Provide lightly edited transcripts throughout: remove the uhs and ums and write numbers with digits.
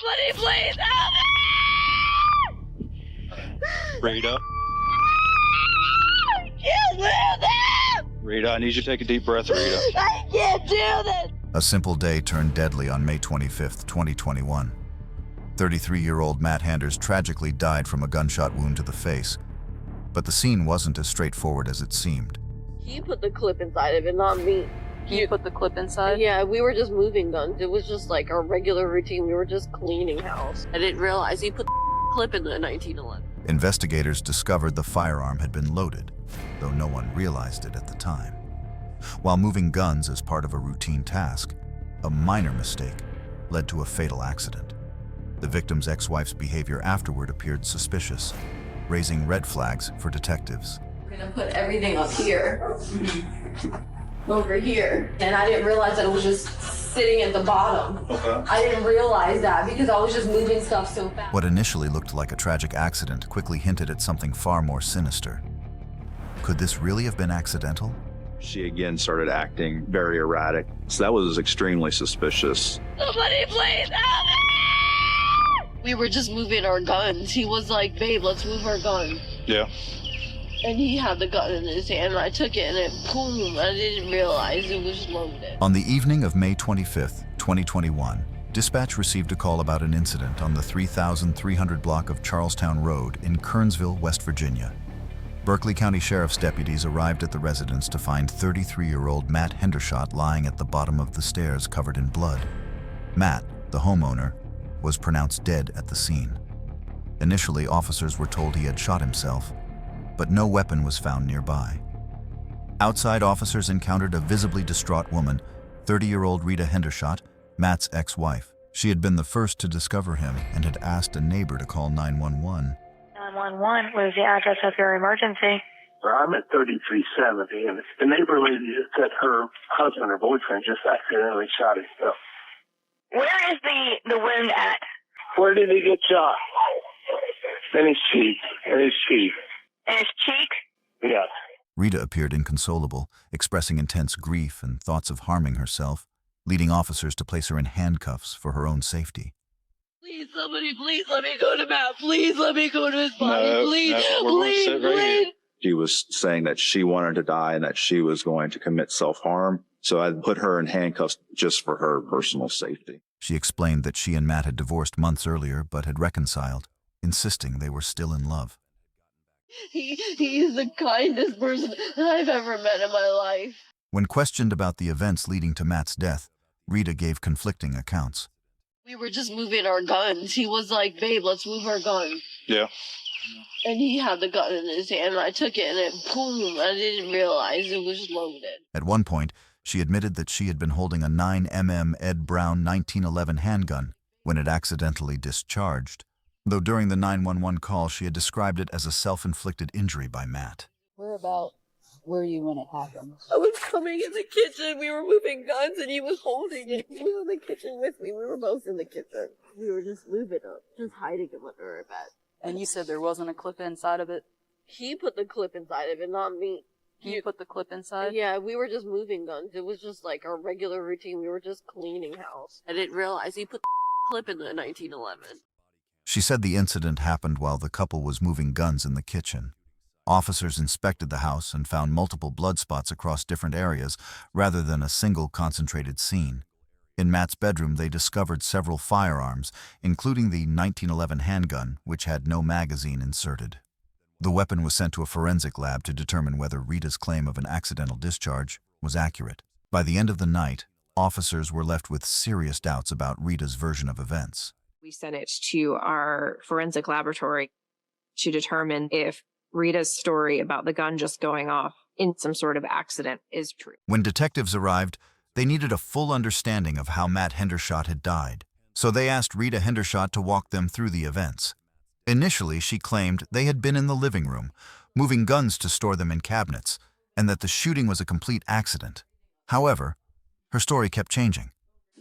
Somebody please help me! Rita? I can't do this! Rita, I need you to take a deep breath, Rita. I can't do this! A simple day turned deadly on May 25, 2021. 33-year-old Matt Handers tragically died from a gunshot wound to the face. But the scene wasn't as straightforward as it seemed. He put the clip inside of it, not me. You put the clip inside? Yeah, we were just moving guns. It was just like our regular routine. We were just cleaning house. I didn't realize he put the clip in the 1911. Investigators discovered the firearm had been loaded, though no one realized it at the time. While moving guns as part of a routine task, a minor mistake led to a fatal accident. The victim's ex-wife's behavior afterward appeared suspicious, raising red flags for detectives. We're gonna put everything up here. Over here. And I didn't realize that it was just sitting at the bottom. Okay. I didn't realize that because I was just moving stuff so fast. What initially looked like a tragic accident quickly hinted at something far more sinister. Could this really have been accidental? She again started acting very erratic, so that was extremely suspicious. Somebody please help me! We were just moving our guns. He was like, babe, let's move our gun. Yeah. And he had the gun in his hand, and I took it, and it boom, I didn't realize it was loaded. On the evening of May 25, 2021, dispatch received a call about an incident on the 3300 block of Charlestown Road in Kernsville, West Virginia. Berkeley County Sheriff's deputies arrived at the residence to find 33-year-old Matt Hendershot lying at the bottom of the stairs covered in blood. Matt, the homeowner, was pronounced dead at the scene. Initially, officers were told he had shot himself, but no weapon was found nearby. Outside, officers encountered a visibly distraught woman, 30-year-old Rita Hendershot, Matt's ex-wife. She had been the first to discover him and had asked a neighbor to call 911. 911, what is the address of your emergency? I'm at 3370, and the neighbor lady said her husband or boyfriend just accidentally shot himself. Where is the wound at? Where did he get shot? In his cheek. In his cheek. In his cheek? Yes. Rita appeared inconsolable, expressing intense grief and thoughts of harming herself, leading officers to place her in handcuffs for her own safety. Please, somebody, please let me go to Matt. Please let me go to his body. No, please, no, we're going to please, sit right please. here. She was saying that she wanted to die and that she was going to commit self-harm. So I put her in handcuffs just for her personal safety. She explained that she and Matt had divorced months earlier but had reconciled, insisting they were still in love. He's the kindest person I've ever met in my life. When questioned about the events leading to Matt's death, Rita gave conflicting accounts. We were just moving our guns. He was like, babe, let's move our gun. Yeah. And he had the gun in his hand, and I took it, and it boom, I didn't realize it was loaded. At one point, she admitted that she had been holding a 9mm Ed Brown 1911 handgun when it accidentally discharged, though during the 911 call she had described it as a self-inflicted injury by Matt. Whereabout were you when it happened? I was coming in the kitchen. We were moving guns, and he was holding it. He was in the kitchen with me. We were both in the kitchen. We were just moving up, just hiding him under our bed. And you said there wasn't a clip inside of it? He put the clip inside of it, not me. You put the clip inside? Yeah, we were just moving guns. It was just like our regular routine. We were just cleaning house. I didn't realize he put the clip in the 1911. She said the incident happened while the couple was moving guns in the kitchen. Officers inspected the house and found multiple blood spots across different areas rather than a single concentrated scene. In Matt's bedroom, they discovered several firearms, including the 1911 handgun, which had no magazine inserted. The weapon was sent to a forensic lab to determine whether Rita's claim of an accidental discharge was accurate. By the end of the night, officers were left with serious doubts about Rita's version of events. We sent it to our forensic laboratory to determine if Rita's story about the gun just going off in some sort of accident is true. When detectives arrived, they needed a full understanding of how Matt Hendershot had died, so they asked Rita Hendershot to walk them through the events. Initially, she claimed they had been in the living room, moving guns to store them in cabinets, and that the shooting was a complete accident. However, her story kept changing.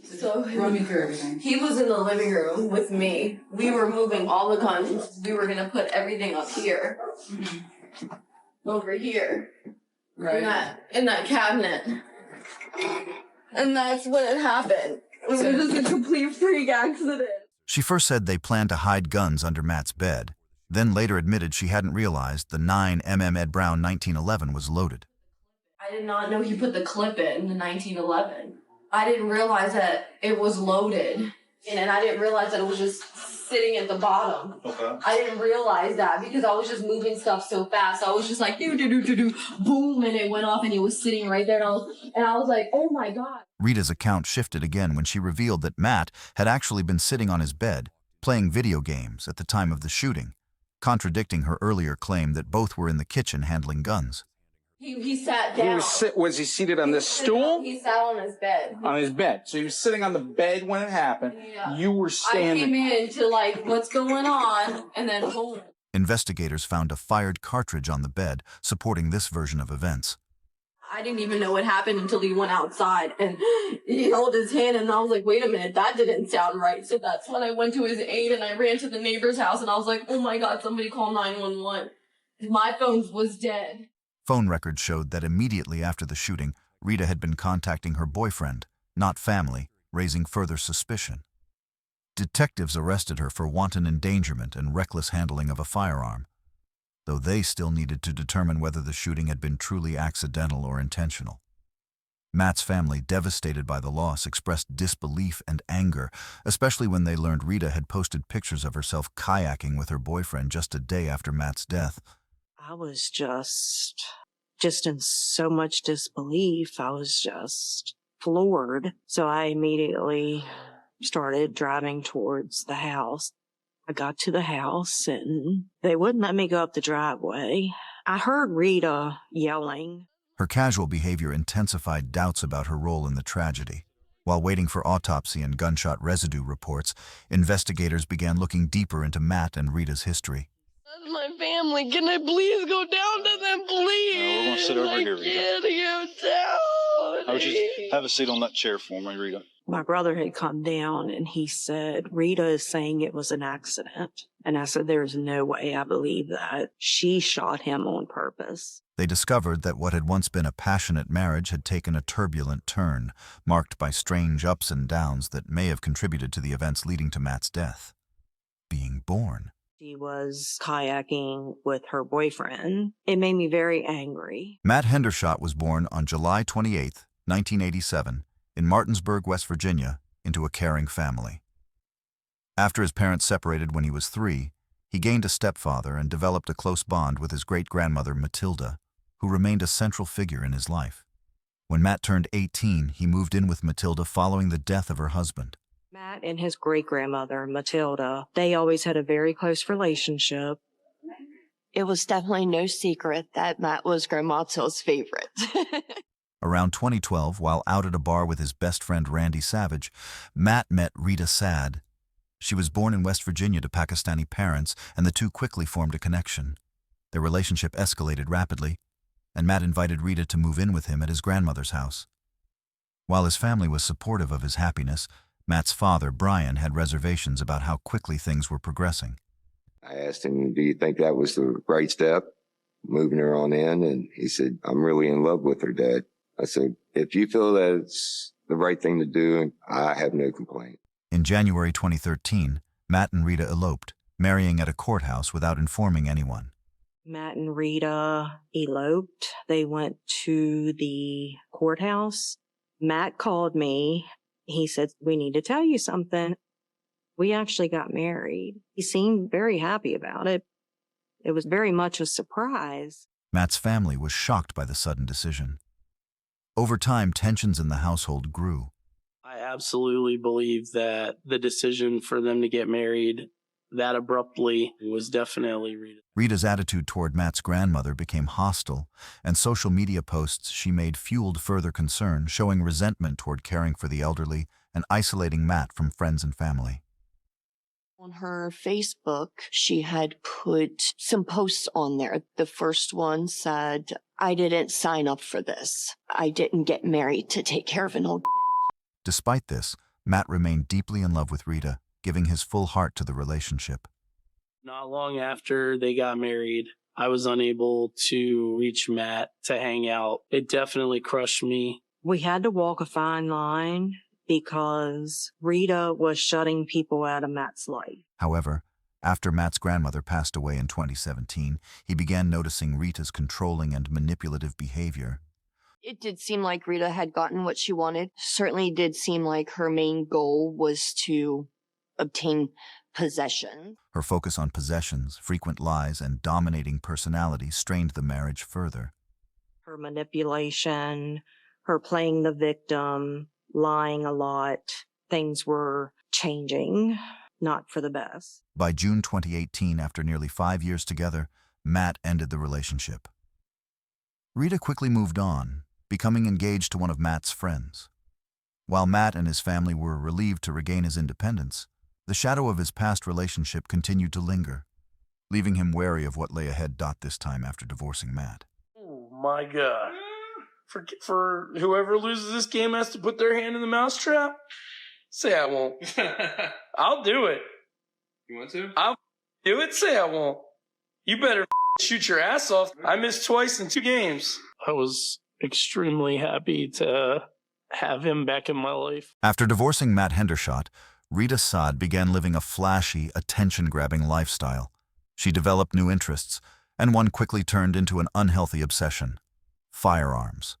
So Run me through everything. he was in the living room with me. We were moving all the guns. We were gonna put everything up here, over here, Right. in that cabinet. And that's when it happened. It was just a complete freak accident. She first said they planned to hide guns under Matt's bed, then later admitted she hadn't realized the 9mm Ed Brown 1911 was loaded. I did not know he put the clip in the 1911. I didn't realize that it was loaded, and I didn't realize that it was just sitting at the bottom. Okay. I didn't realize that because I was just moving stuff so fast. I was just like, do, do, do, do, do, boom, and it went off, and it was sitting right there, and I was like, oh my God. Rita's account shifted again when she revealed that Matt had actually been sitting on his bed, playing video games at the time of the shooting, contradicting her earlier claim that both were in the kitchen handling guns. He sat down. Was he seated on this stool? He sat on his bed. On his bed. So he was sitting on the bed when it happened. Yeah. You were standing. I came in to like, what's going on? And then boom. Investigators found a fired cartridge on the bed, supporting this version of events. I didn't even know what happened until he went outside and he held his hand, and I was like, wait a minute, that didn't sound right. So that's when I went to his aid and I ran to the neighbor's house, and I was like, oh my God, somebody call 911. My phone was dead. Phone records showed that immediately after the shooting, Rita had been contacting her boyfriend, not family, raising further suspicion. Detectives arrested her for wanton endangerment and reckless handling of a firearm, though they still needed to determine whether the shooting had been truly accidental or intentional. Matt's family, devastated by the loss, expressed disbelief and anger, especially when they learned Rita had posted pictures of herself kayaking with her boyfriend just a day after Matt's death. I was just in so much disbelief. I was just floored. So I immediately started driving towards the house. I got to the house and they wouldn't let me go up the driveway. I heard Rita yelling. Her casual behavior intensified doubts about her role in the tragedy. While waiting for autopsy and gunshot residue reports, investigators began looking deeper into Matt and Rita's history. That's my family. Can I please go down to them, please? We're going to sit over here, Rita. I can't go down. I would just have a seat on that chair for me, Rita. My brother had come down and he said, Rita is saying it was an accident. And I said, there's no way I believe that. She shot him on purpose. They discovered that what had once been a passionate marriage had taken a turbulent turn, marked by strange ups and downs that may have contributed to the events leading to Matt's death. Being born. She was kayaking with her boyfriend. It made me very angry. Matt Hendershot was born on July 28, 1987, in Martinsburg, West Virginia, into a caring family. After his parents separated when he was 3, he gained a stepfather and developed a close bond with his great-grandmother Matilda, who remained a central figure in his life. When Matt turned 18, he moved in with Matilda following the death of her husband. Matt and his great-grandmother, Matilda, they always had a very close relationship. It was definitely no secret that Matt was Grandma Till's favorite. Around 2012, while out at a bar with his best friend Randy Savage, Matt met Rita Sad. She was born in West Virginia to Pakistani parents, and the two quickly formed a connection. Their relationship escalated rapidly, and Matt invited Rita to move in with him at his grandmother's house. While his family was supportive of his happiness, Matt's father, Brian, had reservations about how quickly things were progressing. I asked him, do you think that was the right step, moving her on in? And he said, I'm really in love with her, Dad. I said, if you feel that it's the right thing to do, I have no complaint. In January 2013, Matt and Rita eloped, marrying at a courthouse without informing anyone. Matt and Rita eloped. They went to the courthouse. Matt called me. He said, we need to tell you something. We actually got married. He seemed very happy about it. It was very much a surprise. Matt's family was shocked by the sudden decision. Over time, tensions in the household grew. I absolutely believe that the decision for them to get married that abruptly was definitely Rita. Rita's attitude toward Matt's grandmother became hostile, and social media posts she made fueled further concern, showing resentment toward caring for the elderly and isolating Matt from friends and family. On her Facebook, she had put some posts on there. The first one said, I didn't sign up for this. I didn't get married to take care of an old. Despite this, Matt remained deeply in love with Rita, giving his full heart to the relationship. Not long after they got married, I was unable to reach Matt to hang out. It definitely crushed me. We had to walk a fine line because Rita was shutting people out of Matt's life. However, after Matt's grandmother passed away in 2017, he began noticing Rita's controlling and manipulative behavior. It did seem like Rita had gotten what she wanted. Certainly did seem like her main goal was to obtain possession. Her focus on possessions, frequent lies, and dominating personality strained the marriage further. Her manipulation, her playing the victim, lying a lot, things were changing, not for the best. By June 2018, after nearly 5 years together, Matt ended the relationship. Rita quickly moved on, becoming engaged to one of Matt's friends. While Matt and his family were relieved to regain his independence, the shadow of his past relationship continued to linger, leaving him wary of what lay ahead. This time after divorcing Matt. Oh my God. For whoever loses this game has to put their hand in the mousetrap? Say I won't. I'll do it. You want to? I'll do it. Say I won't. You better shoot your ass off. I missed twice in 2 games. I was extremely happy to have him back in my life. After divorcing Matt Hendershot, Rita Saad began living a flashy, attention-grabbing lifestyle. She developed new interests, and one quickly turned into an unhealthy obsession: firearms.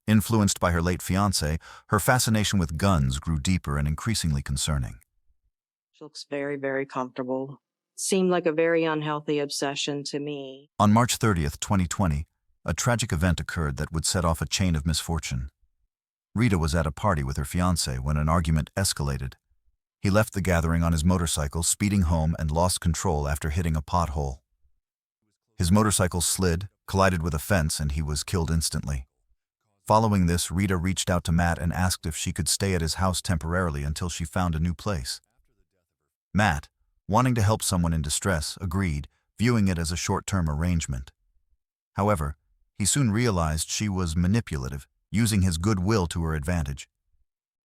Influenced by her late fiancé, her fascination with guns grew deeper and increasingly concerning. She looks very, very comfortable. Seemed like a very unhealthy obsession to me. On March 30th, 2020, a tragic event occurred that would set off a chain of misfortune. Rita was at a party with her fiancé when an argument escalated. He left the gathering on his motorcycle, speeding home, and lost control after hitting a pothole. His motorcycle slid, collided with a fence, and he was killed instantly. Following this, Rita reached out to Matt and asked if she could stay at his house temporarily until she found a new place. Matt, wanting to help someone in distress, agreed, viewing it as a short-term arrangement. However, he soon realized she was manipulative, using his goodwill to her advantage.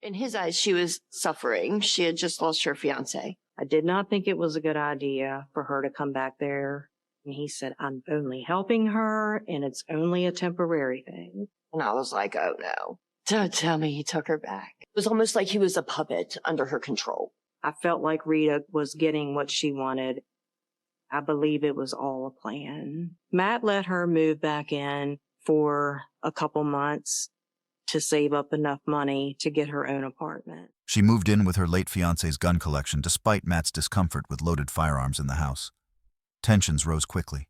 In his eyes, she was suffering. She had just lost her fiance. I did not think it was a good idea for her to come back there. And he said, I'm only helping her, and it's only a temporary thing. And I was like, oh no. Don't tell me he took her back. It was almost like he was a puppet under her control. I felt like Rita was getting what she wanted. I believe it was all a plan. Matt let her move back in for a couple months to save up enough money to get her own apartment. She moved in with her late fiancé's gun collection despite Matt's discomfort with loaded firearms in the house. Tensions rose quickly.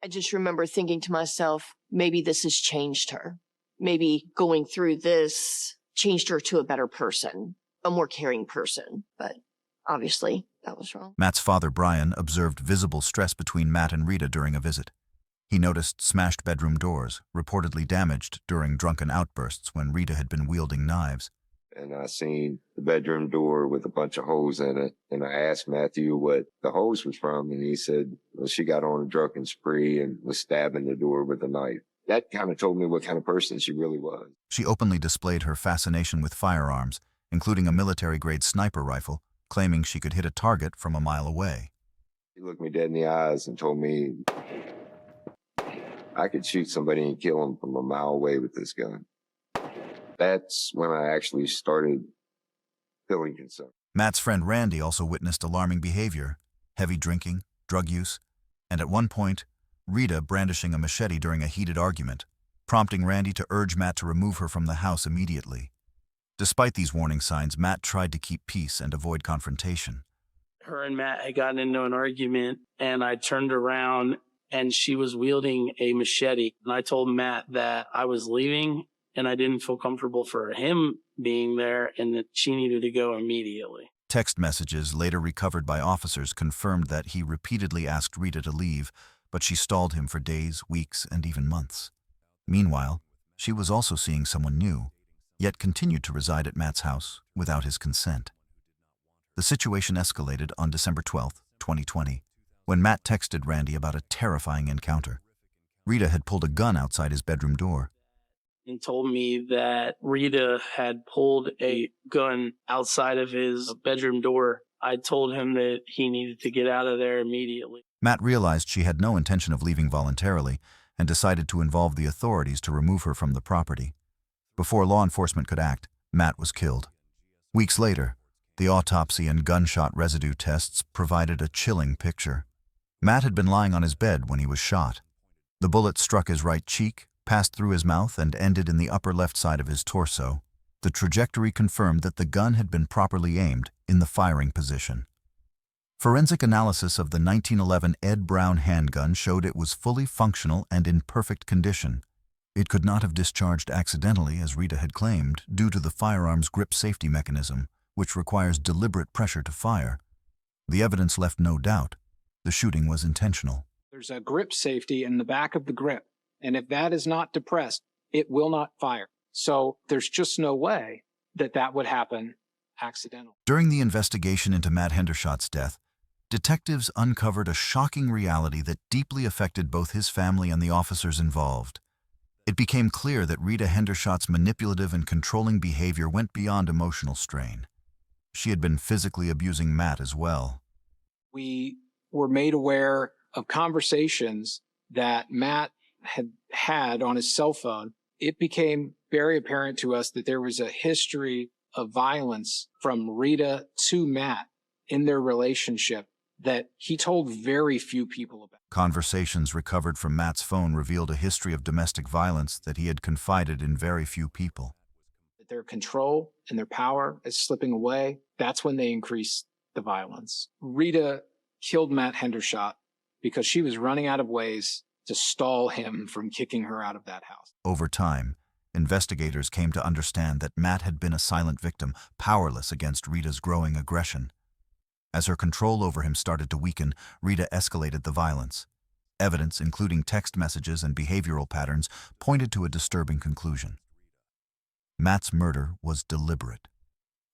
I just remember thinking to myself, maybe this has changed her. Maybe going through this changed her to a better person, a more caring person. But obviously, that was wrong. Matt's father, Brian, observed visible stress between Matt and Rita during a visit. He noticed smashed bedroom doors, reportedly damaged during drunken outbursts when Rita had been wielding knives. And I seen the bedroom door with a bunch of holes in it. And I asked Matthew what the holes was from. And he said, well, she got on a drunken spree and was stabbing the door with a knife. That kind of told me what kind of person she really was. She openly displayed her fascination with firearms, including a military-grade sniper rifle, claiming she could hit a target from a mile away. She looked me dead in the eyes and told me I could shoot somebody and kill them from a mile away with this gun. That's when I actually started feeling concerned. Matt's friend Randy also witnessed alarming behavior, heavy drinking, drug use, and at one point, Rita brandishing a machete during a heated argument, prompting Randy to urge Matt to remove her from the house immediately. Despite these warning signs, Matt tried to keep peace and avoid confrontation. Her and Matt had gotten into an argument, and I turned around, and she was wielding a machete. And I told Matt that I was leaving, and I didn't feel comfortable for him being there, and that she needed to go immediately. Text messages later recovered by officers confirmed that he repeatedly asked Rita to leave, but she stalled him for days, weeks, and even months. Meanwhile, she was also seeing someone new, yet continued to reside at Matt's house without his consent. The situation escalated on December 12, 2020, when Matt texted Randy about a terrifying encounter. Rita had pulled a gun outside his bedroom door. And told me that Rita had pulled a gun outside of his bedroom door. I told him that he needed to get out of there immediately. Matt realized she had no intention of leaving voluntarily and decided to involve the authorities to remove her from the property. Before law enforcement could act, Matt was killed. Weeks later, the autopsy and gunshot residue tests provided a chilling picture. Matt had been lying on his bed when he was shot. The bullet struck his right cheek, passed through his mouth, and ended in the upper left side of his torso. The trajectory confirmed that the gun had been properly aimed in the firing position. Forensic analysis of the 1911 Ed Brown handgun showed it was fully functional and in perfect condition. It could not have discharged accidentally, as Rita had claimed, due to the firearm's grip safety mechanism, which requires deliberate pressure to fire. The evidence left no doubt. The shooting was intentional. There's a grip safety in the back of the grip, and if that is not depressed, it will not fire. So there's just no way that that would happen accidentally. During the investigation into Matt Hendershot's death, detectives uncovered a shocking reality that deeply affected both his family and the officers involved. It became clear that Rita Hendershot's manipulative and controlling behavior went beyond emotional strain. She had been physically abusing Matt as well. We were made aware of conversations that Matt had on his cell phone. It became very apparent to us that there was a history of violence from Rita to Matt in their relationship that he told very few people about. Conversations recovered from Matt's phone revealed a history of domestic violence that he had confided in very few people. Their control and their power is slipping away. That's when they increase the violence. Rita killed Matt Hendershot because she was running out of ways to stall him from kicking her out of that house. Over time, investigators came to understand that Matt had been a silent victim, powerless against Rita's growing aggression. As her control over him started to weaken, Rita escalated the violence. Evidence, including text messages and behavioral patterns, pointed to a disturbing conclusion. Matt's murder was deliberate.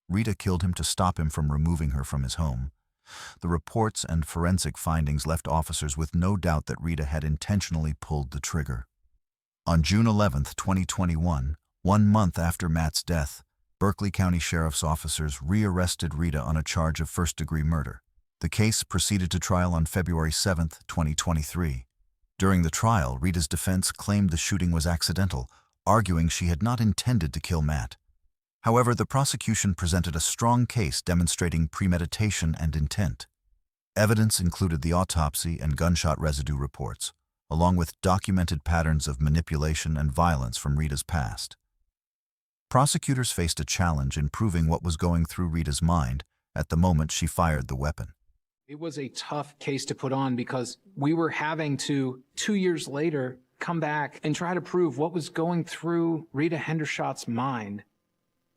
Rita killed him to stop him from removing her from his home. The reports and forensic findings left officers with no doubt that Rita had intentionally pulled the trigger. On June 11, 2021, 1 month after Matt's death, Berkeley County Sheriff's officers rearrested Rita on a charge of first-degree murder. The case proceeded to trial on February 7, 2023. During the trial, Rita's defense claimed the shooting was accidental, arguing she had not intended to kill Matt. However, the prosecution presented a strong case demonstrating premeditation and intent. Evidence included the autopsy and gunshot residue reports, along with documented patterns of manipulation and violence from Rita's past. Prosecutors faced a challenge in proving what was going through Rita's mind at the moment she fired the weapon. It was a tough case to put on because we were having to, 2 years later, come back and try to prove what was going through Rita Hendershot's mind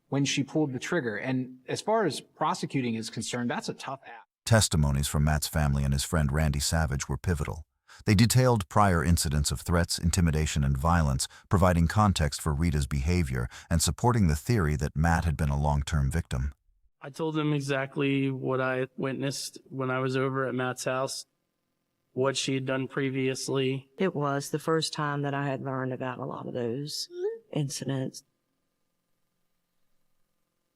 when she pulled the trigger. And as far as prosecuting is concerned, that's a tough ask. Testimonies from Matt's family and his friend Randy Savage were pivotal. They detailed prior incidents of threats, intimidation, and violence, providing context for Rita's behavior and supporting the theory that Matt had been a long-term victim. I told them exactly what I witnessed when I was over at Matt's house, what she had done previously. It was the first time that I had learned about a lot of those incidents.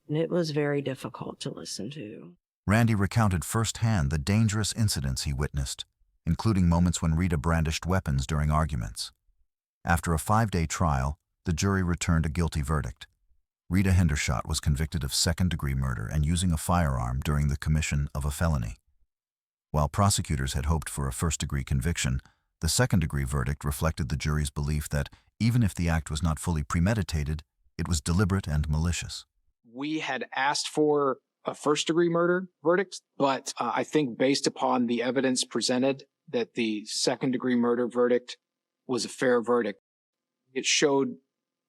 And it was very difficult to listen to. Randy recounted firsthand the dangerous incidents he witnessed, including moments when Rita brandished weapons during arguments. After a 5-day trial, the jury returned a guilty verdict. Rita Hendershot was convicted of second-degree murder and using a firearm during the commission of a felony. While prosecutors had hoped for a first-degree conviction, the second-degree verdict reflected the jury's belief that, even if the act was not fully premeditated, it was deliberate and malicious. We had asked for a first-degree murder verdict, but I think based upon the evidence presented that the second-degree murder verdict was a fair verdict. It showed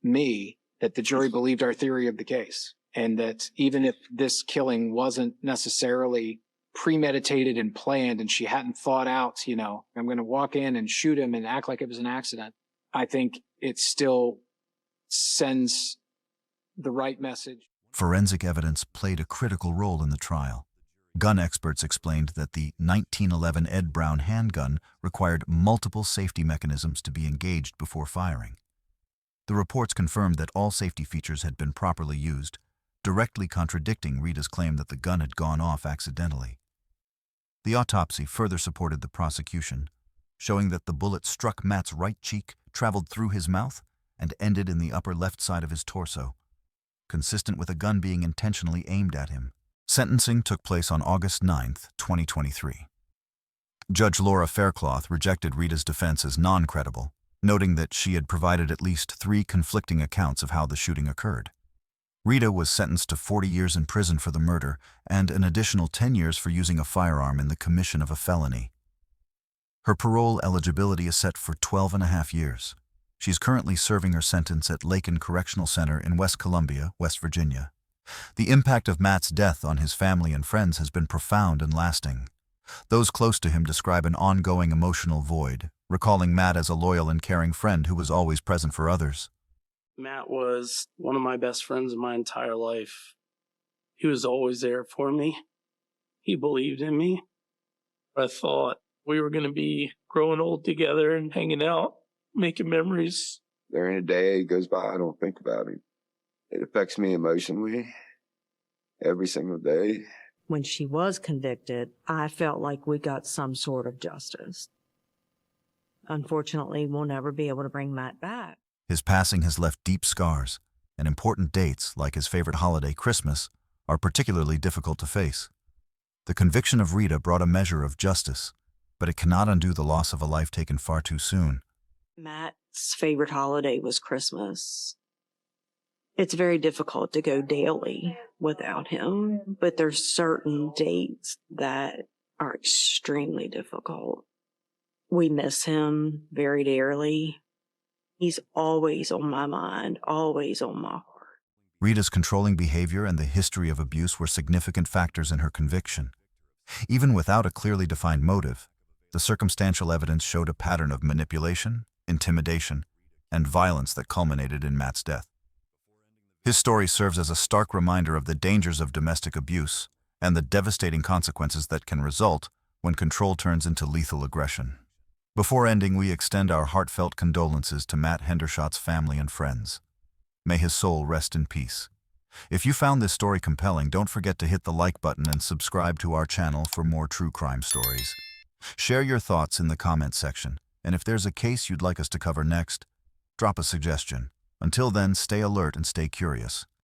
me that the jury believed our theory of the case, and that even if this killing wasn't necessarily premeditated and planned and she hadn't thought out, I'm going to walk in and shoot him and act like it was an accident, I think it still sends the right message. Forensic evidence played a critical role in the trial. Gun experts explained that the 1911 Ed Brown handgun required multiple safety mechanisms to be engaged before firing. The reports confirmed that all safety features had been properly used, directly contradicting Rita's claim that the gun had gone off accidentally. The autopsy further supported the prosecution, showing that the bullet struck Matt's right cheek, traveled through his mouth, and ended in the upper left side of his torso. consistent with a gun being intentionally aimed at him. Sentencing took place on August 9, 2023. Judge Laura Faircloth rejected Rita's defense as non-credible, noting that she had provided at least 3 conflicting accounts of how the shooting occurred. Rita was sentenced to 40 years in prison for the murder and an additional 10 years for using a firearm in the commission of a felony. Her parole eligibility is set for 12.5 years. She's currently serving her sentence at Lakin Correctional Center in West Columbia, West Virginia. The impact of Matt's death on his family and friends has been profound and lasting. Those close to him describe an ongoing emotional void, recalling Matt as a loyal and caring friend who was always present for others. Matt was one of my best friends in my entire life. He was always there for me. He believed in me. I thought we were going to be growing old together and hanging out, making memories. There ain't a day goes by I don't think about him. It affects me emotionally every single day. When she was convicted, I felt like we got some sort of justice. Unfortunately, we'll never be able to bring Matt back. His passing has left deep scars, and important dates, like his favorite holiday, Christmas, are particularly difficult to face. The conviction of Rita brought a measure of justice, but it cannot undo the loss of a life taken far too soon. Matt's favorite holiday was Christmas. It's very difficult to go daily without him, but there's certain dates that are extremely difficult. We miss him very dearly. He's always on my mind, always on my heart. Rita's controlling behavior and the history of abuse were significant factors in her conviction. Even without a clearly defined motive, the circumstantial evidence showed a pattern of manipulation, intimidation, and violence that culminated in Matt's death. His story serves as a stark reminder of the dangers of domestic abuse and the devastating consequences that can result when control turns into lethal aggression. Before ending, we extend our heartfelt condolences to Matt Hendershot's family and friends. May his soul rest in peace. If you found this story compelling, don't forget to hit the like button and subscribe to our channel for more true crime stories. Share your thoughts in the comments section, and if there's a case you'd like us to cover next, drop a suggestion. Until then, stay alert and stay curious.